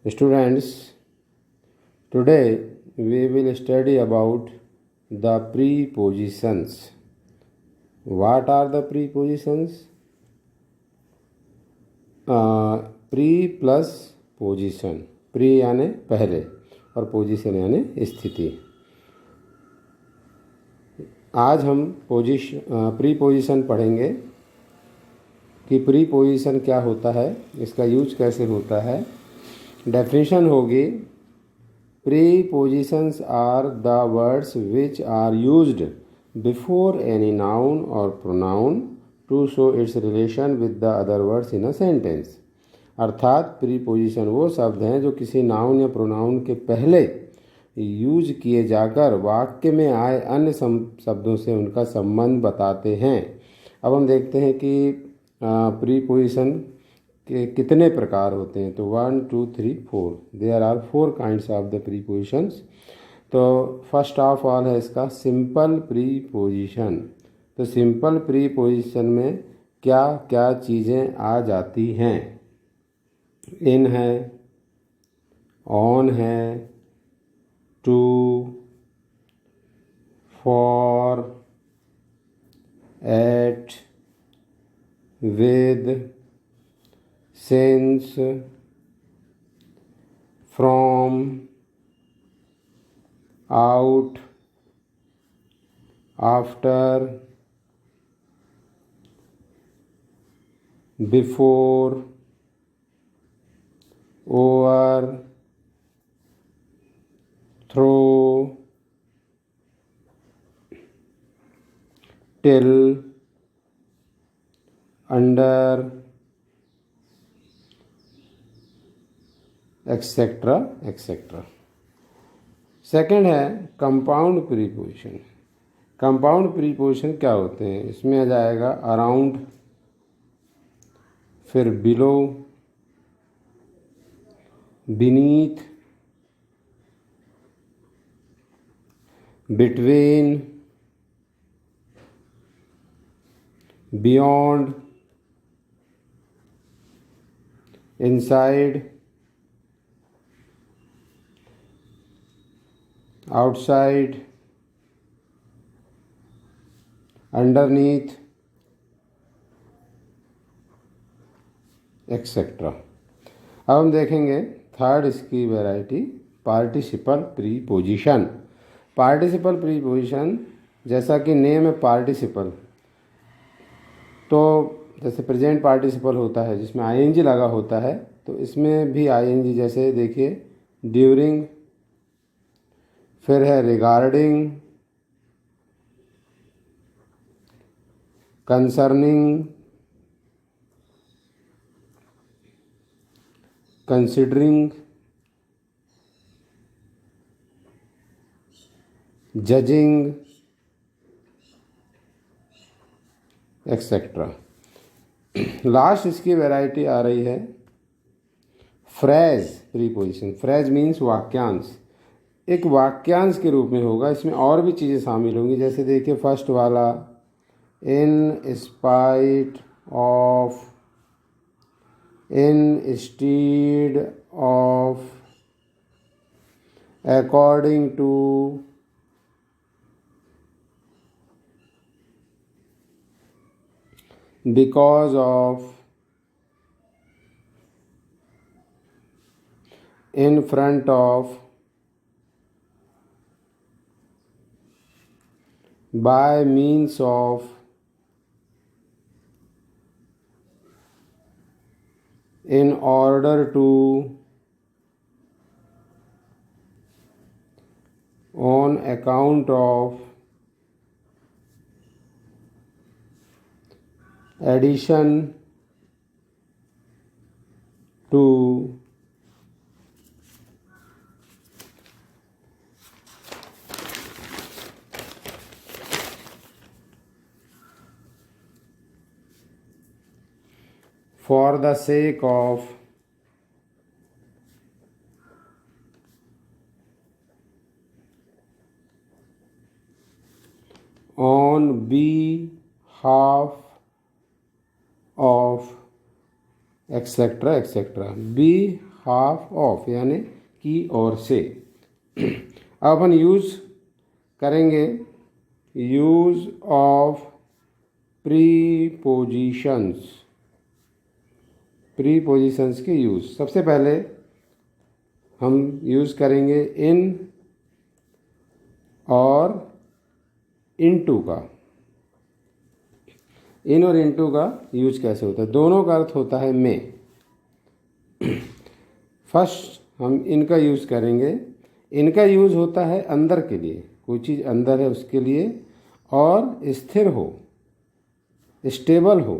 Students, today we will study about the prepositions. What are the prepositions? Pre plus position, pre यानी पहले और position यानी स्थिति। आज हम प्रीपोजिशन पढ़ेंगे कि प्रीपोजिशन क्या होता है, इसका यूज कैसे होता है। डेफिनेशन होगी, prepositions are the words which are used before any noun और pronoun to show its relation with the other words in a sentence. अर्थात प्रीपोजिशन वो शब्द हैं जो किसी नाउन या प्रोनाउन के पहले यूज किए जाकर वाक्य में आए अन्य शब्दों से उनका संबंध बताते हैं। अब हम देखते हैं कि प्रीपोजिशन के कितने प्रकार होते हैं। तो 1 2 3 4 there are 4 kinds of the prepositions. तो फर्स्ट ऑफ ऑल है इसका सिंपल प्रीपोजिशन। तो सिंपल प्रीपोजिशन में क्या क्या चीज़ें आ जाती हैं? इन है, ऑन है, to, for, at, with, since, from, out, after, before, over, through, till, under, etcetera etcetera. Second है कंपाउंड प्रीपोजिशन। कंपाउंड प्रीपोजिशन क्या होते हैं? इसमें आ जाएगा अराउंड, फिर below, beneath, between, beyond, inside, outside, underneath, etcetera. अब हम देखेंगे थर्ड इसकी variety, participle preposition. Participle preposition जैसा कि नेम है पार्टिसिपल, तो जैसे प्रेजेंट पार्टिसिपल होता है जिसमें आईएनजी लगा होता है, तो इसमें भी आईएनजी जैसे देखिए ड्यूरिंग, फिर है regarding, concerning, considering, judging, etcetera. Last इसकी वैरायटी आ रही है फ्रेज प्रीपोजिशन। फ्रेज मीन्स वाक्यांश, एक वाक्यांश के रूप में होगा। इसमें और भी चीज़ें शामिल होंगी, जैसे देखिए फर्स्ट वाला, in spite of, instead of, according to, because of, in front of, by means of, in order to, on account of, addition to, for the sake of, on behalf of, etc etc, behalf half of यानी की ओर से। अब अपन use करेंगे use of prepositions. Prepositions के use, सबसे पहले हम use करेंगे इन और इनटू का। इन और इनटू का यूज कैसे होता है? दोनों का अर्थ होता है में। फर्स्ट हम इनका यूज़ करेंगे। इनका यूज़ होता है अंदर के लिए, कोई चीज़ अंदर है उसके लिए, और स्थिर हो, स्टेबल हो,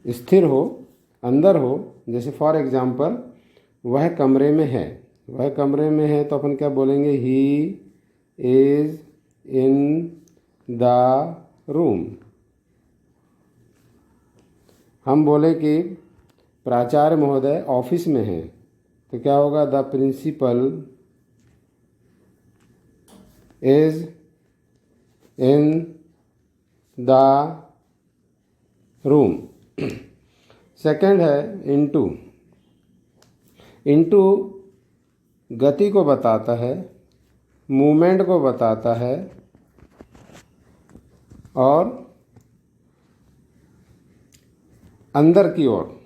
स्थिर हो, अंदर हो। जैसे फॉर एग्जांपल वह कमरे में है, वह कमरे में है तो अपन क्या बोलेंगे? He is in the room. हम बोले कि प्राचार्य महोदय ऑफिस में हैं तो क्या होगा? The principal is in the room. Second है इनटू। इनटू गति को बताता है, मूवमेंट को बताता है, और अंदर की ओर।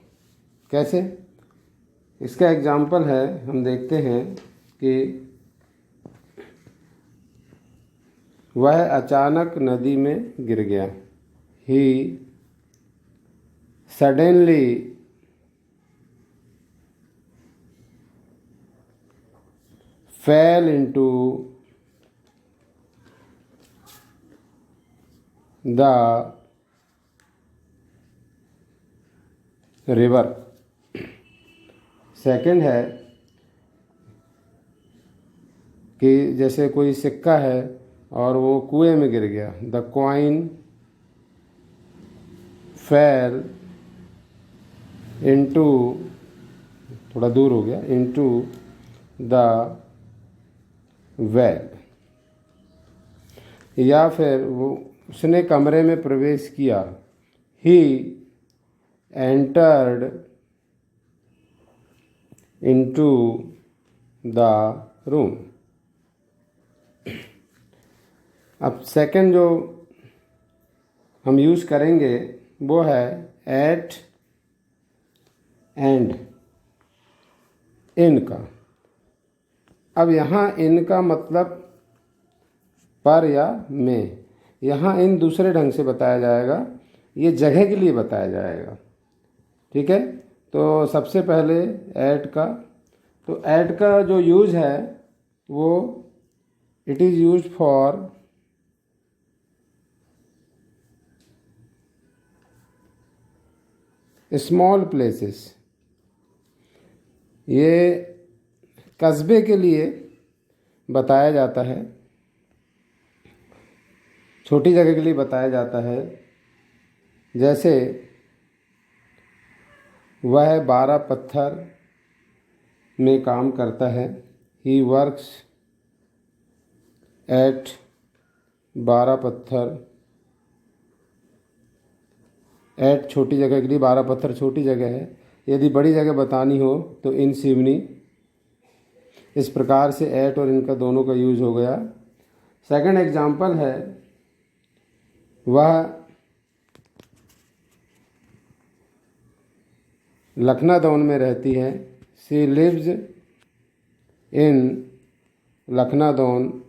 कैसे? इसका एग्जाम्पल है, हम देखते हैं कि वह अचानक नदी में गिर गया। He suddenly fell into the river। Second है कि जैसे कोई सिक्का है और वो कुएं में गिर गया। द कॉइन फेल इनटू, थोड़ा दूर हो गया, इनटू द वेल। या फिर वो उसने कमरे में प्रवेश किया। He entered into the room. अब सेकंड जो हम यूज़ करेंगे वो है एट एंड इन का। अब यहाँ इन का मतलब पर या में। यहाँ इन दूसरे ढंग से बताया जाएगा, ये जगह के लिए बताया जाएगा। ठीक है, तो सबसे पहले एट का, तो एट का जो यूज़ है वो it is use for small places. ये कस्बे के लिए बताया जाता है, छोटी जगह के लिए बताया जाता है। जैसे वह 12 पत्थर में काम करता है। ही वर्क्स एट 12 पत्थर। एट छोटी जगह के लिए, 12 पत्थर छोटी जगह है। यदि बड़ी जगह बतानी हो तो इन सिवनी। इस प्रकार से एट और इनका दोनों का यूज़ हो गया। सेकंड एग्जाम्पल है, वह लखनादौन में रहती है। She lives in Lakhnadon.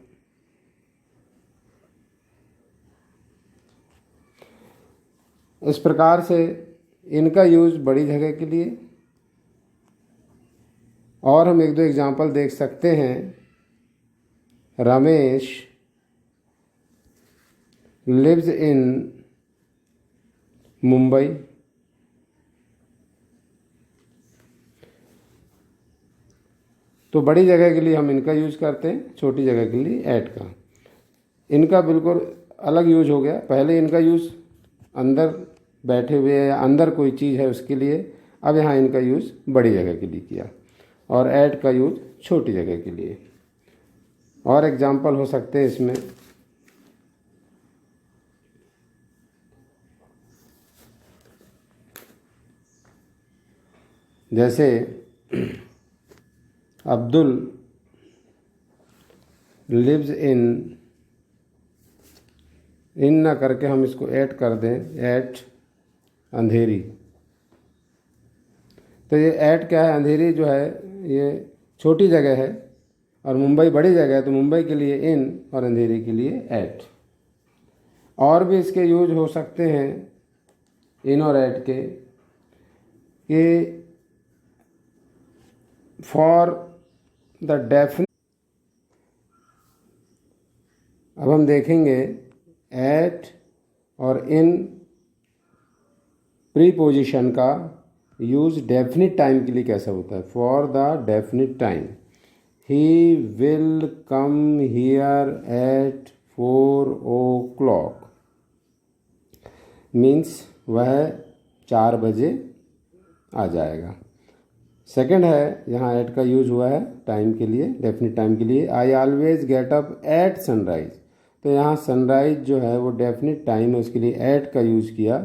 इस प्रकार से इनका यूज़ बड़ी जगह के लिए। और हम एक दो एग्जाम्पल देख सकते हैं। Ramesh lives in Mumbai. तो बड़ी जगह के लिए हम इनका यूज़ करते हैं, छोटी जगह के लिए ऐट का। इनका बिल्कुल अलग यूज हो गया। पहले इनका यूज़ अंदर बैठे हुए या अंदर कोई चीज़ है उसके लिए, अब यहाँ इनका यूज़ बड़ी जगह के लिए किया, और ऐट का यूज़ छोटी जगह के लिए। और एग्जाम्पल हो सकते हैं इसमें, जैसे अब्दुल लिव्स इन ना करके हम इसको ऐड कर दें, एट अंधेरी। तो ये ऐट क्या है, अंधेरी जो है ये छोटी जगह है और मुंबई बड़ी जगह है, तो मुंबई के लिए इन और अंधेरी के लिए ऐट। और भी इसके यूज हो सकते हैं इन और ऐट के, कि फॉर द डेफिनेट। अब हम देखेंगे एट और इन प्रीपोजिशन का यूज डेफिनिट टाइम के लिए कैसे होता है। For the definite time, he will come here eight 4 o'clock, means वह 4 बजे आ जाएगा। सेकंड है, यहाँ एट का यूज हुआ है टाइम के लिए, डेफिनिट टाइम के लिए। I always get up at sunrise, तो यहाँ सनराइज जो है वो डेफिनिट टाइम है, उसके लिए एट का यूज किया।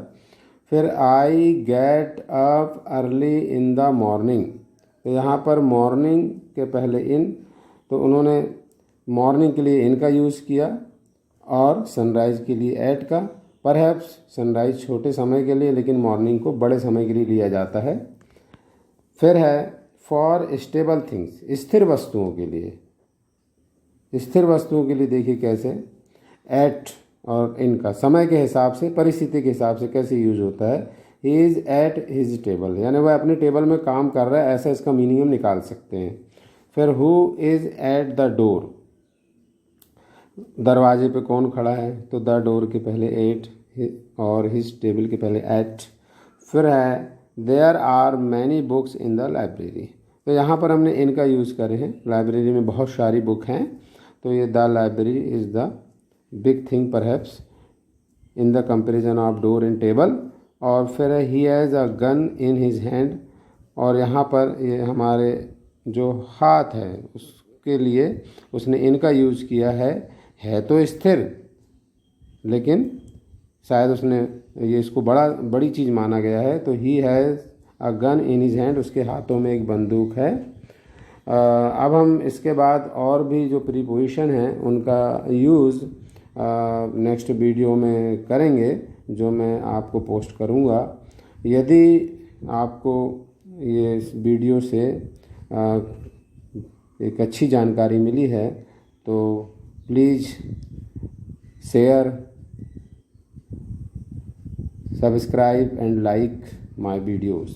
फिर I get up early in the morning, तो यहाँ पर मॉर्निंग के पहले इन, तो उन्होंने मॉर्निंग के लिए इन का यूज़ किया और सनराइज के लिए एट का। परहैप्स सनराइज छोटे समय के लिए, लेकिन मॉर्निंग को बड़े समय के लिए लिया जाता है। फिर है फॉर स्टेबल थिंग्स, स्थिर वस्तुओं के लिए। स्थिर वस्तुओं के लिए देखिए कैसे एट और इनका समय के हिसाब से, परिस्थिति के हिसाब से कैसे यूज होता है। He is at his table, यानी वह अपने टेबल में काम कर रहा है, ऐसा इसका मीनिंग हम निकाल सकते हैं। फिर who is at the door, दरवाजे पे कौन खड़ा है, तो द डोर के पहले एट और हिज टेबल के पहले एट। फिर है there are many books in the library, तो यहाँ पर हमने इनका यूज़ करे हैं, लाइब्रेरी में बहुत सारी बुक हैं, तो ये the library is the big thing perhaps in the comparison of door and table. और फिर है he has a gun in his hand, और यहाँ पर ये हमारे जो हाथ है उसके लिए उसने इनका यूज़ किया है तो स्थिर, लेकिन शायद उसने ये इसको बड़ी चीज़ माना गया है, तो he has a gun in his hand, उसके हाथों में एक बंदूक है। अब हम इसके बाद और भी जो प्रीपोजिशन हैं उनका यूज़ नेक्स्ट वीडियो में करेंगे, जो मैं आपको पोस्ट करूँगा। यदि आपको ये इस वीडियो से एक अच्छी जानकारी मिली है तो please share, subscribe and like my videos.